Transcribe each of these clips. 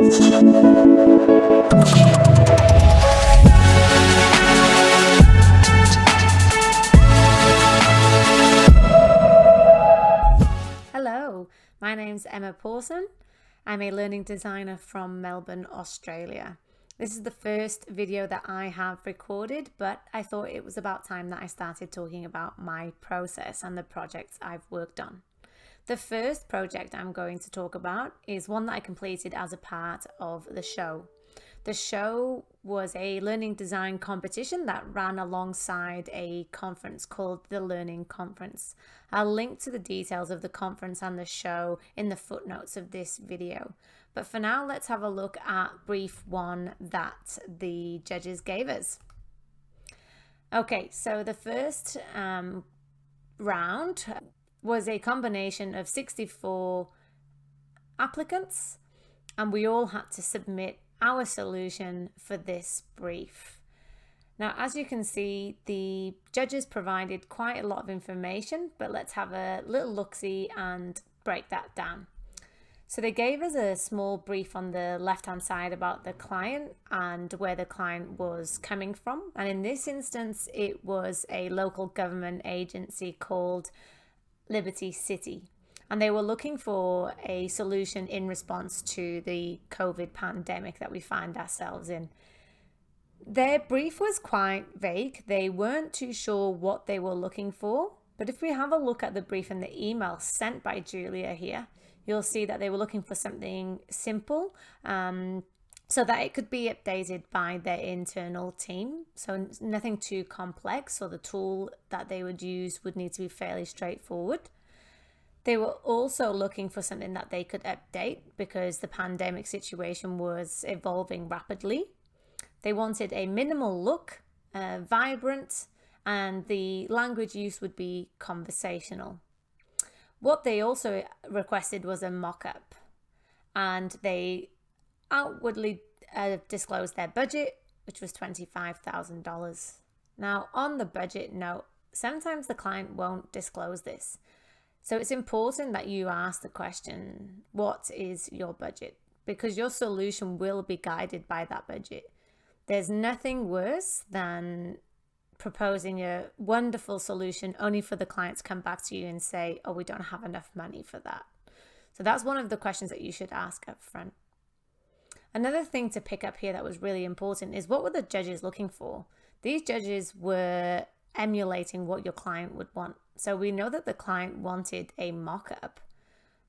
Hello, my name's Emma Pawson. I'm a learning designer from Melbourne, Australia. This is the first video that I have recorded, but I thought it was about time that I started talking about my process and the projects I've worked on. The first project I'm going to talk about is one that I completed as a part of the show. The show was a learning design competition that ran alongside a conference called the Learning Conference. I'll link to the details of the conference and the show in the footnotes of this video. But for now, let's have a look at brief one that the judges gave us. Okay, so the first round was a combination of 64 applicants, and we all had to submit our solution for this brief. Now, as you can see, the judges provided quite a lot of information, but let's have a little look-see and break that down. So they gave us a small brief on the left-hand side about the client and where the client was coming from. And in this instance, it was a local government agency called Liberty City. And they were looking for a solution in response to the COVID pandemic that we find ourselves in. Their brief was quite vague. They weren't too sure what they were looking for. But if we have a look at the brief and the email sent by Julia here, you'll see that they were looking for something simple so that it could be updated by their internal team. So nothing too complex, or the tool that they would use would need to be fairly straightforward. They were also looking for something that they could update because the pandemic situation was evolving rapidly. They wanted a minimal look, vibrant, and the language use would be conversational. What they also requested was a mock-up, and they outwardly disclosed their budget, which was $25,000. Now, on the budget note, sometimes the client won't disclose this. So it's important that you ask the question, what is your budget? Because your solution will be guided by that budget. There's nothing worse than proposing a wonderful solution only for the client to come back to you and say, oh, we don't have enough money for that. So that's one of the questions that you should ask up front. Another thing to pick up here that was really important is, what were the judges looking for? These judges were emulating what your client would want. So we know that the client wanted a mock-up,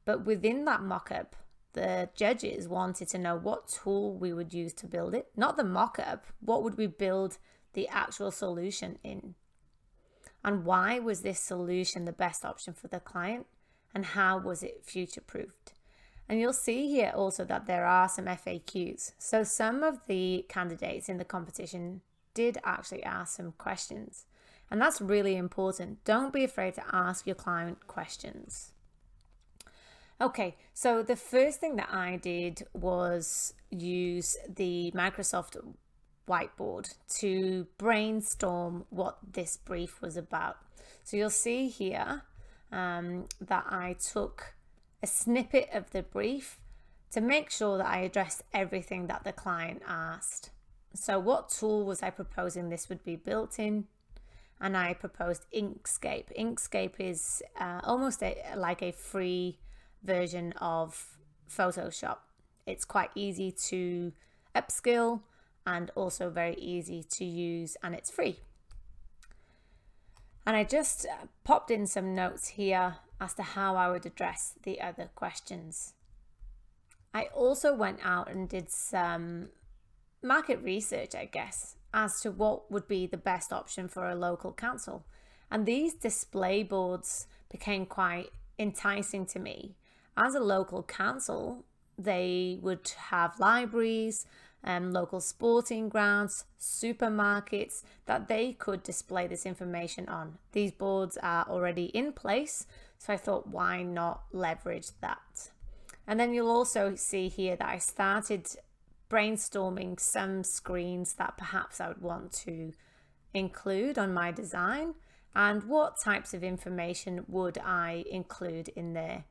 but within that mock-up, the judges wanted to know what tool we would use to build it, not the mock-up. What would we build the actual solution in? And why was this solution the best option for the client? And how was it future-proofed? And you'll see here also that there are some FAQs. So some of the candidates in the competition did actually ask some questions. And that's really important. Don't be afraid to ask your client questions. Okay, so the first thing that I did was use the Microsoft whiteboard to brainstorm what this brief was about. So you'll see here that I took a snippet of the brief to make sure that I addressed everything that the client asked. So what tool was I proposing this would be built in? And I proposed Inkscape. Inkscape is almost like a free version of Photoshop. It's quite easy to upskill and also very easy to use, and it's free. And I just popped in some notes here as to how I would address the other questions. I also went out and did some market research, I guess, as to what would be the best option for a local council. And these display boards became quite enticing to me. As a local council, they would have libraries, local sporting grounds, supermarkets that they could display this information on. These boards are already in place, so I thought, why not leverage that? And then you'll also see here that I started brainstorming some screens that perhaps I would want to include on my design, and what types of information would I include in there.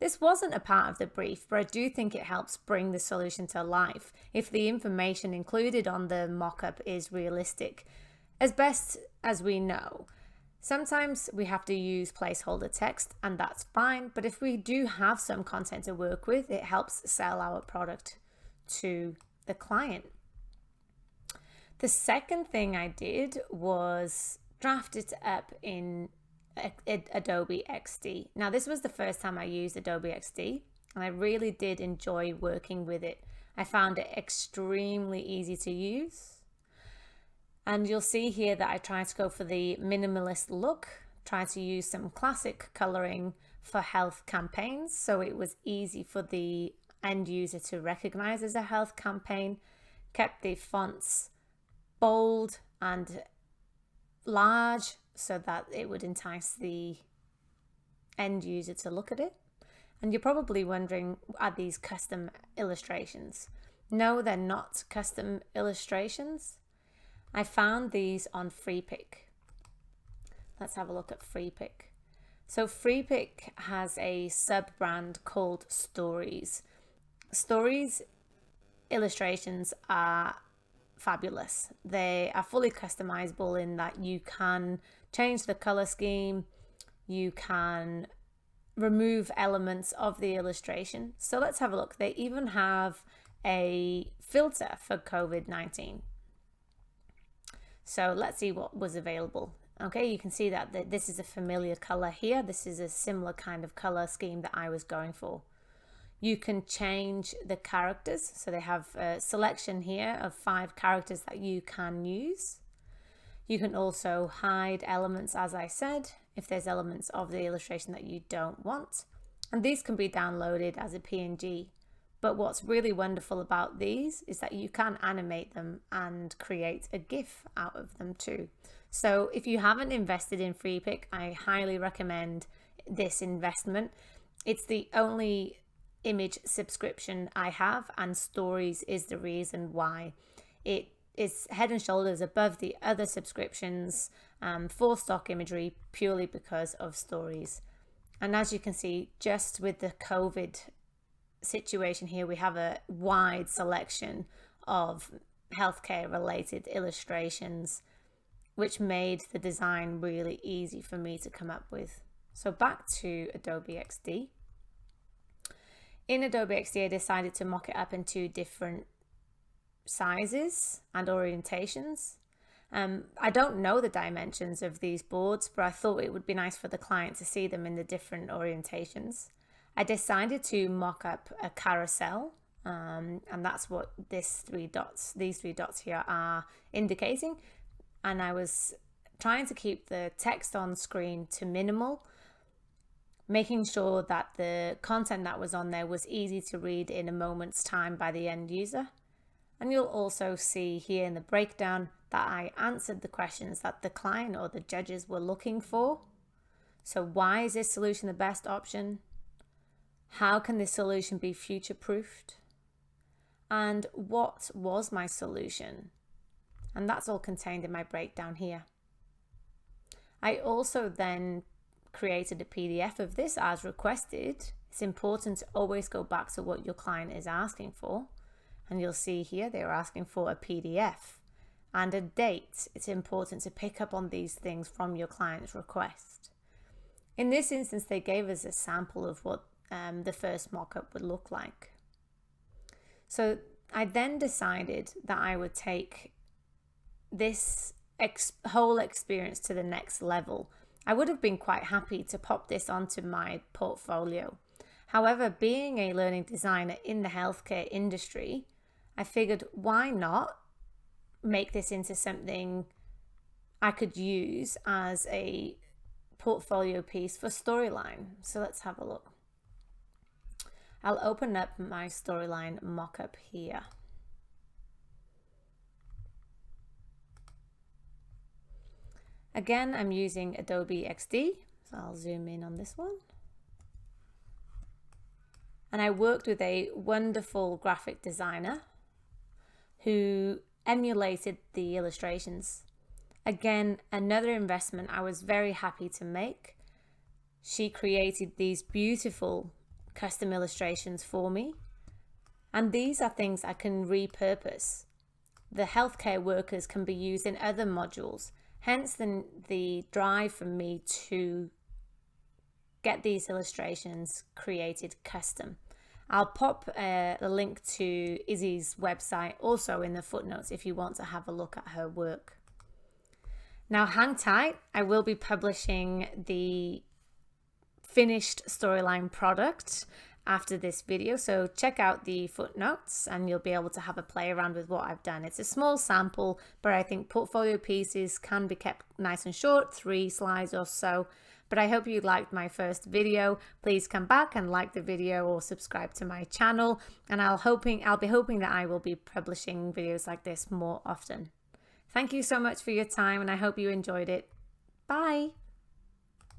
This wasn't a part of the brief, but I do think it helps bring the solution to life if the information included on the mock-up is realistic, as best as we know. Sometimes we have to use placeholder text, and that's fine, but if we do have some content to work with, it helps sell our product to the client. The second thing I did was draft it up in Adobe XD. Now, this was the first time I used Adobe XD, and I really did enjoy working with it. I found it extremely easy to use. And you'll see here that I tried to go for the minimalist look, tried to use some classic coloring for health campaigns, so it was easy for the end user to recognize as a health campaign, kept the fonts bold and large so that it would entice the end user to look at it. And you're probably wondering, are these custom illustrations? No, they're not custom illustrations. I found these on Freepik. Let's have a look at Freepik. So Freepik has a sub-brand called Stories. Stories illustrations are fabulous. They are fully customizable in that you can change the color scheme, you can remove elements of the illustration. So let's have a look. They even have a filter for COVID-19. So let's see what was available. Okay, you can see that this is a familiar color here. This is a similar kind of color scheme that I was going for. You can change the characters. So they have a selection here of 5 characters that you can use. You can also hide elements, as I said, if there's elements of the illustration that you don't want. And these can be downloaded as a PNG. But what's really wonderful about these is that you can animate them and create a GIF out of them too. So if you haven't invested in Freepik, I highly recommend this investment. It's the only image subscription I have, and Stories is the reason why. It is head and shoulders above the other subscriptions for stock imagery purely because of Stories. And as you can see, just with the COVID situation here, we have a wide selection of healthcare related illustrations, which made the design really easy for me to come up with. So back to Adobe XD. In Adobe XD, I decided to mock it up in 2 different sizes and orientations. I don't know the dimensions of these boards, but I thought it would be nice for the client to see them in the different orientations. I decided to mock up a carousel, and that's what these 3 dots here are indicating. And I was trying to keep the text on screen to minimal, making sure that the content that was on there was easy to read in a moment's time by the end user. And you'll also see here in the breakdown that I answered the questions that the client or the judges were looking for. So why is this solution the best option? How can this solution be future-proofed? And what was my solution? And that's all contained in my breakdown here. I also then created a PDF of this as requested. It's important to always go back to what your client is asking for. And you'll see here they were asking for a PDF and a date. It's important to pick up on these things from your client's request. In this instance, they gave us a sample of what the first mock-up would look like. So I then decided that I would take this whole experience to the next level. I would have been quite happy to pop this onto my portfolio. However, being a learning designer in the healthcare industry, I figured why not make this into something I could use as a portfolio piece for Storyline. So let's have a look. I'll open up my Storyline mock-up here. Again, I'm using Adobe XD, so I'll zoom in on this one. And I worked with a wonderful graphic designer who emulated the illustrations. Again, another investment I was very happy to make. She created these beautiful custom illustrations for me. And these are things I can repurpose. The healthcare workers can be used in other modules, hence the drive for me to get these illustrations created custom. I'll pop a link to Izzy's website also in the footnotes if you want to have a look at her work. Now hang tight, I will be publishing the finished storyline product after this video, so check out the footnotes and you'll be able to have a play around with what I've done. It's a small sample, but I think portfolio pieces can be kept nice and short, 3 slides or so. But I hope you liked my first video. Please come back and like the video or subscribe to my channel, and I'll be hoping that I will be publishing videos like this more often. Thank you so much for your time, and I hope you enjoyed it. Bye.